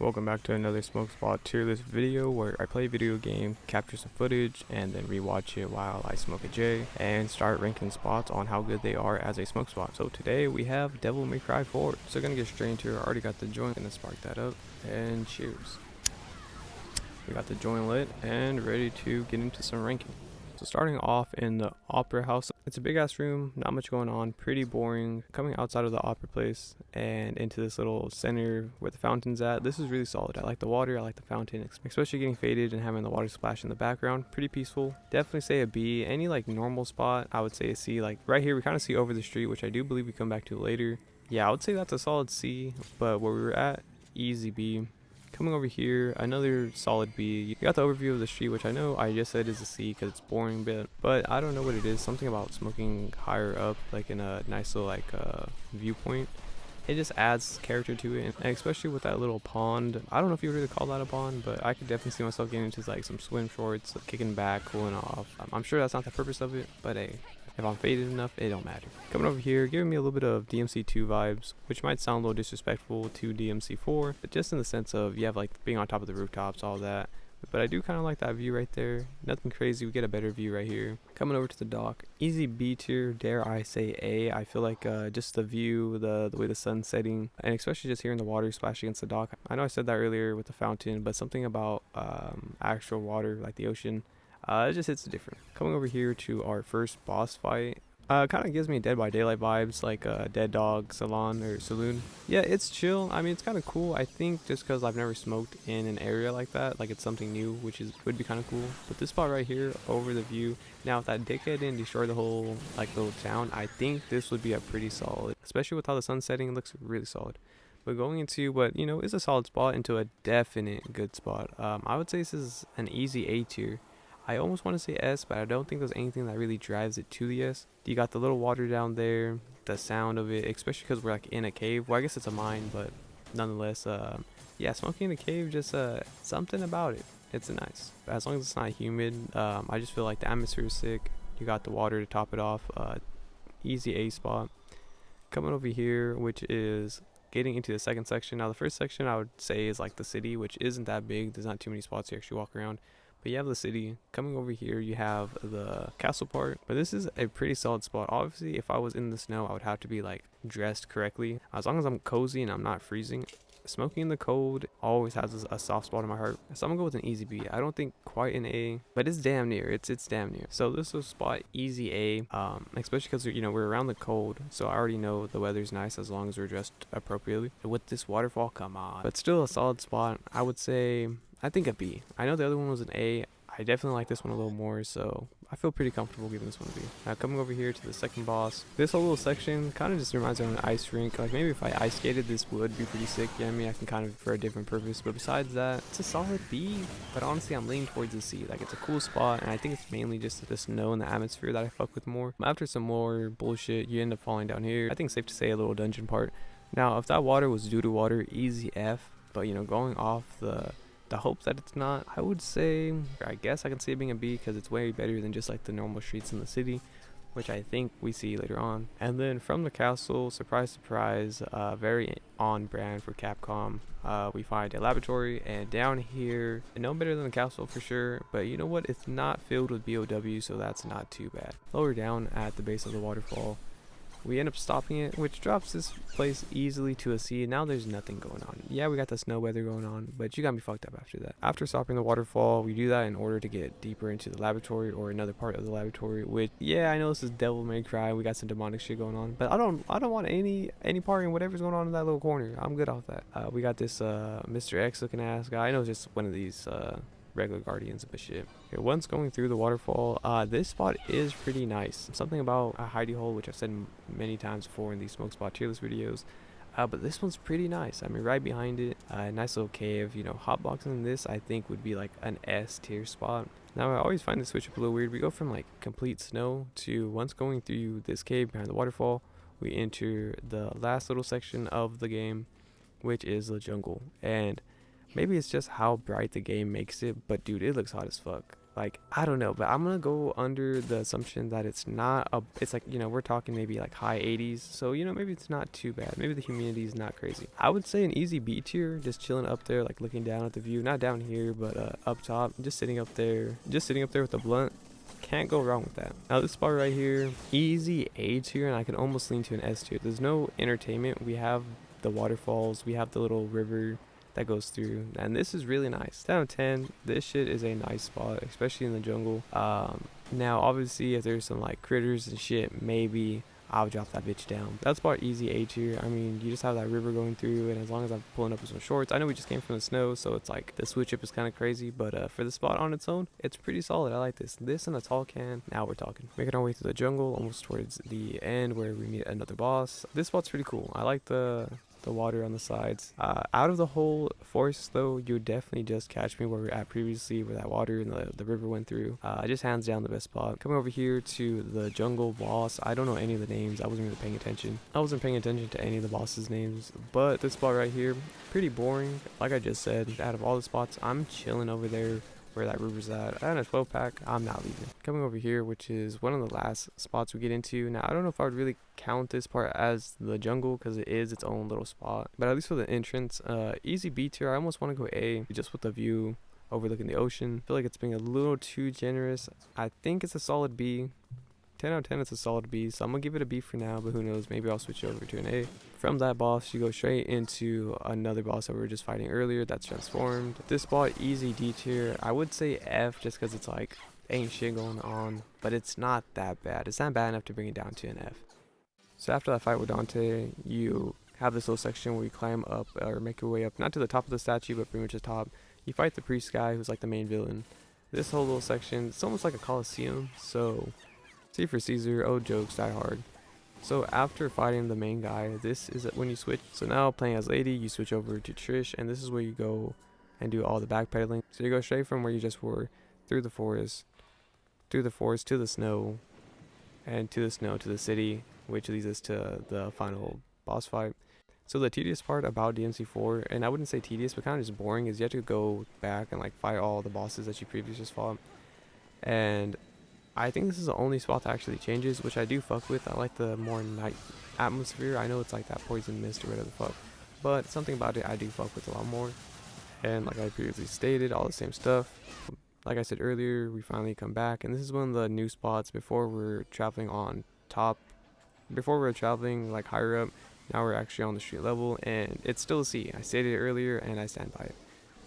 Welcome back to another Smoke Spot tier list video where I play a video game, capture some footage, and then rewatch it while I smoke a J and start ranking spots on how good they are as a smoke spot. So today we have Devil May Cry 4. So gonna get straight into it. I already got the joint, gonna spark that up and cheers. We got the joint lit and ready to get into some ranking. So starting off in the opera house, it's a big ass room, not much going on, pretty boring. Coming outside of the opera place and into this little center where the fountain's at, this is really solid. I like the water, I like the fountain, especially getting faded and having the water splash in the background, pretty peaceful. Definitely say a B. Any like normal spot, I would say a C. Like right here, we kind of see over the street, which I do believe we come back to later. Yeah, I would say that's a solid C, but where we were at, easy B. Coming over here, another solid B. You got the overview of the street, which I know I just said is a C because it's boring, but I don't know what it is. Something about smoking higher up, like in a nice little viewpoint. It just adds character to it, and especially with that little pond. I don't know if you really call that a pond, but I could definitely see myself getting into like some swim shorts, kicking back, cooling off. I'm sure that's not the purpose of it, but hey. If I'm faded enough, it don't matter. Coming over here, giving me a little bit of DMC2 vibes, which might sound a little disrespectful to DMC4, but just in the sense of you have like being on top of the rooftops, all that. But I do kind of like that view right there. Nothing crazy, we get a better view right here. Coming over to the dock, easy B tier, dare I say A. I feel like just the view, the way the sun's setting, and especially just hearing the water splash against the dock. I know I said that earlier with the fountain, but something about actual water, like the ocean, it just hits different. Coming over here to our first boss fight, kind of gives me Dead by Daylight vibes, like Dead Dog Salon or Saloon. Yeah, it's chill. I mean, it's kind of cool. I think just because I've never smoked in an area like that, like it's something new, which would be kind of cool. But this spot right here, over the view. Now, if that dickhead didn't destroy the whole like little town, I think this would be a pretty solid, especially with how the sun's setting. It looks really solid. But going into what is a solid spot into a definite good spot. I would say this is an easy A tier. I almost want to say S, but I don't think there's anything that really drives it to the S. You got the little water down there, the sound of it, especially because we're like in a cave. Well, I guess it's a mine, but nonetheless, yeah, smoking in a cave, just something about it. It's nice. As long as it's not humid, I just feel like the atmosphere is sick. You got the water to top it off. Easy A spot. Coming over here, which is getting into the second section. Now, the first section I would say is like the city, which isn't that big. There's not too many spots to actually walk around. But you have the city. Coming over here, you have the castle part. But this is a pretty solid spot. Obviously, if I was in the snow, I would have to be like dressed correctly. As long as I'm cozy and I'm not freezing. Smoking in the cold always has a soft spot in my heart. So I'm gonna go with an easy B. I don't think quite an A, but it's damn near. It's damn near. So this was spot easy A. Especially because we're around the cold, so I already know the weather's nice as long as we're dressed appropriately. With this waterfall, come on. But still a solid spot. I would say I think a B. I know the other one was an A. I definitely like this one a little more, so I feel pretty comfortable giving this one a B. Now coming over here to the second boss, this whole little section kind of just reminds me of an ice rink. Like maybe if I ice skated, this would be pretty sick. Yeah, I mean I can kind of for a different purpose, but besides that, it's a solid B. But honestly, I'm leaning towards a C. Like it's a cool spot, and I think it's mainly just the snow and the atmosphere that I fuck with more. After some more bullshit, you end up falling down here. I think it's safe to say a little dungeon part. Now, if that water was due to water, easy F. But going off the hope that it's not, I would say, I guess I can see it being a B because it's way better than just like the normal streets in the city, which I think we see later on. And then from the castle, surprise, surprise, very on brand for Capcom, we find a laboratory, and down here, no better than the castle for sure, but you know what, it's not filled with BOW, so that's not too bad. Lower down at the base of the waterfall, we end up stopping it, which drops this place easily to a C. Now there's nothing going on. Yeah, we got the snow weather going on, but you got me fucked up after that. After stopping the waterfall, we do that in order to get deeper into the laboratory or another part of the laboratory, which, yeah, I know this is Devil May Cry. We got some demonic shit going on, but I don't want any part in whatever's going on in that little corner. I'm good off that. We got this Mr. X looking ass guy. I know it's just one of these regular guardians of shit. Okay, once going through the waterfall, this spot is pretty nice. Something about a hidey hole, which I've said many times before in these smoke spot tier list videos, but this one's pretty nice. I mean, right behind it, nice little cave. Hotboxing this I think would be like an S tier spot. Now I always find the switch up a little weird. We go from like complete snow to once going through this cave behind the waterfall, we enter the last little section of the game, which is the jungle. And maybe it's just how bright the game makes it, but dude, it looks hot as fuck. Like, I don't know, but I'm gonna go under the assumption that it's not a, it's like, we're talking maybe like high 80s. So, maybe it's not too bad. Maybe the humidity is not crazy. I would say an easy B tier, just chilling up there, like looking down at the view, not down here, but up top, just sitting up there with a blunt. Can't go wrong with that. Now this spot right here, easy A tier, and I can almost lean to an S tier. There's no entertainment. We have the waterfalls, we have the little river that goes through, and this is really nice. 10 out of 10. This shit is a nice spot, especially in the jungle. Now obviously if there's some like critters and shit, maybe I'll drop that bitch down. That spot easy A tier. I mean, you just have that river going through, and as long as I'm pulling up with some shorts, I know we just came from the snow, so it's like the switch up is kind of crazy, but for the spot on its own, it's pretty solid. I like this. This and a tall can. Now we're talking. Making our way through the jungle, almost towards the end where we meet another boss. This spot's pretty cool. I like the water on the sides. Out of the whole forest though, you would definitely just catch me where we were at previously, where that water and the river went through. Just hands down the best spot. Coming over here to the jungle boss, I don't know any of the names. I wasn't really paying attention. I wasn't paying attention to any of the boss's names, but this spot right here, pretty boring. Like I just said, out of all the spots, I'm chilling over there where that river's at. And a 12 pack, I'm not leaving. Coming over here, which is one of the last spots we get into. Now, I don't know if I would really count this part as the jungle because it is its own little spot. But at least for the entrance, easy B tier. I almost want to go A just with the view overlooking the ocean. I feel like it's being a little too generous. I think it's a solid B. 10 out of 10, it's a solid B, so I'm gonna give it a B for now, but who knows, maybe I'll switch over to an A. From that boss, you go straight into another boss that we were just fighting earlier that's transformed. This spot, easy D tier. I would say F just because it's like, ain't shit going on, but it's not that bad. It's not bad enough to bring it down to an F. So after that fight with Dante, you have this little section where you climb up or make your way up, not to the top of the statue, but pretty much the top. You fight the priest guy who's like the main villain. This whole little section, it's almost like a coliseum, so C for Caesar, oh jokes, die hard. So after fighting the main guy, this is when you switch. So now playing as Lady, you switch over to Trish, and this is where you go and do all the backpedaling. So you go straight from where you just were, through the forest to the snow, and to the snow to the city, which leads us to the final boss fight. So the tedious part about DMC4, and I wouldn't say tedious, but kind of just boring, is you have to go back and like fight all the bosses that you previously just fought. And I think this is the only spot that actually changes, which I do fuck with. I like the more night atmosphere. I know it's like that poison mist or whatever the fuck, but something about it I do fuck with a lot more. And like I previously stated, all the same stuff. Like I said earlier, we finally come back, and this is one of the new spots before we're traveling on top. Before we were traveling like higher up, now we're actually on the street level, and it's still a C. I stated it earlier, and I stand by it.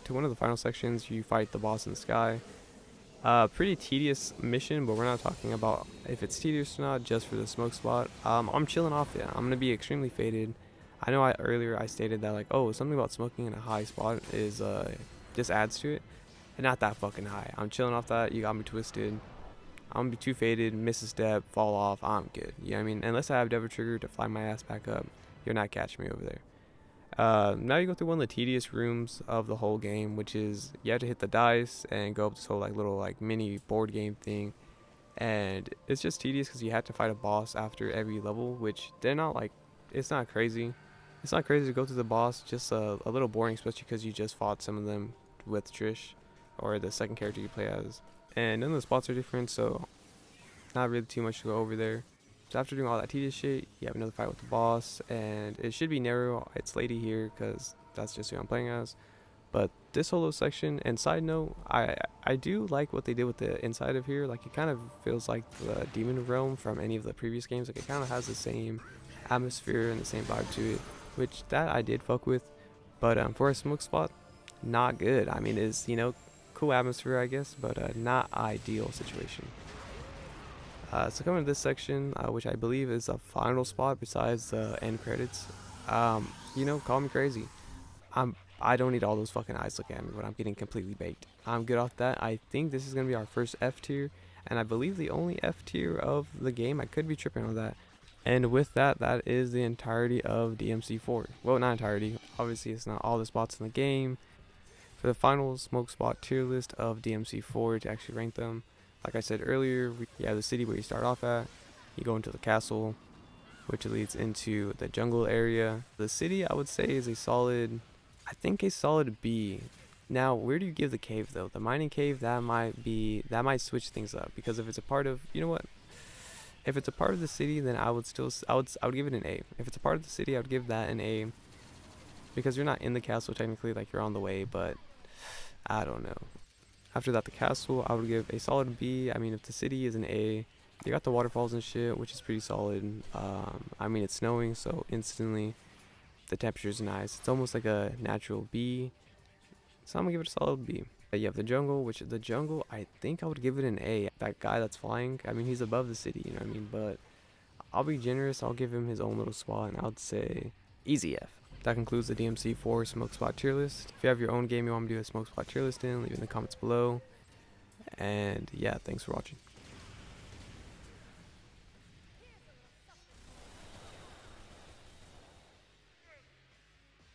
To one of the final sections, you fight the boss in the sky. Pretty tedious mission, but we're not talking about if it's tedious or not, just for the smoke spot. I'm chilling off it. I'm gonna be extremely faded. I know earlier I stated that like, oh, something about smoking in a high spot is just adds to it, and not that fucking high. I'm chilling off that. You got me twisted. I'm gonna be too faded, miss a step, fall off. I'm good. You know what I mean? Unless I have Devil Trigger to fly my ass back up, you're not catching me over there. Now you go through one of the tedious rooms of the whole game, which is you have to hit the dice and go up this whole like little like mini board game thing, and it's just tedious because you have to fight a boss after every level, which they're not like, it's not crazy. It's not crazy to go through the boss, just a little boring, especially because you just fought some of them with Trish, or the second character you play as, and none of the spots are different, so not really too much to go over there. So after doing all that tedious shit, you have another fight with the boss, and it should be narrow. It's Lady here because that's just who I'm playing as. But this whole little section, and side note, I do like what they did with the inside of here. Like, it kind of feels like the Demon Realm from any of the previous games. Like, it kind of has the same atmosphere and the same vibe to it, which that I did fuck with. But for a smoke spot, not good. I mean, it's, cool atmosphere, I guess, but not ideal situation. So coming to this section, which I believe is the final spot besides the end credits. Call me crazy. I don't need all those fucking eyes looking at me, but I'm getting completely baked. I'm good off that. I think this is gonna be our first F tier, and I believe the only F tier of the game. I could be tripping on that. And with that, that is the entirety of DMC4. Well, not entirety. Obviously, it's not all the spots in the game. For the final smoke spot tier list of DMC4 to actually rank them, like I said earlier, you have the city where you start off at. You go into the castle, which leads into the jungle area. The city, I would say, is a solid B. Now, where do you give the cave though? The mining cave, that might switch things up, because if it's a part of, you know what? If it's a part of the city, then I would still I would give it an A. If it's a part of the city, I would give that an A, because you're not in the castle technically, like you're on the way, but I don't know. After that, the castle, I would give a solid B. I mean, if the city is an A, you got the waterfalls and shit, which is pretty solid. I mean, it's snowing, so instantly the temperature is nice. It's almost like a natural B, so I'm gonna give it a solid B. You have the jungle, which the jungle, I think I would give it an A. That guy that's flying, I mean, he's above the city, you know what I mean? But I'll be generous, I'll give him his own little spot, and I would say easy F. That concludes the DMC4 Smoke Spot tier list. If you have your own game you want me to do a Smoke Spot tier list in, leave it in the comments below. And yeah, thanks for watching.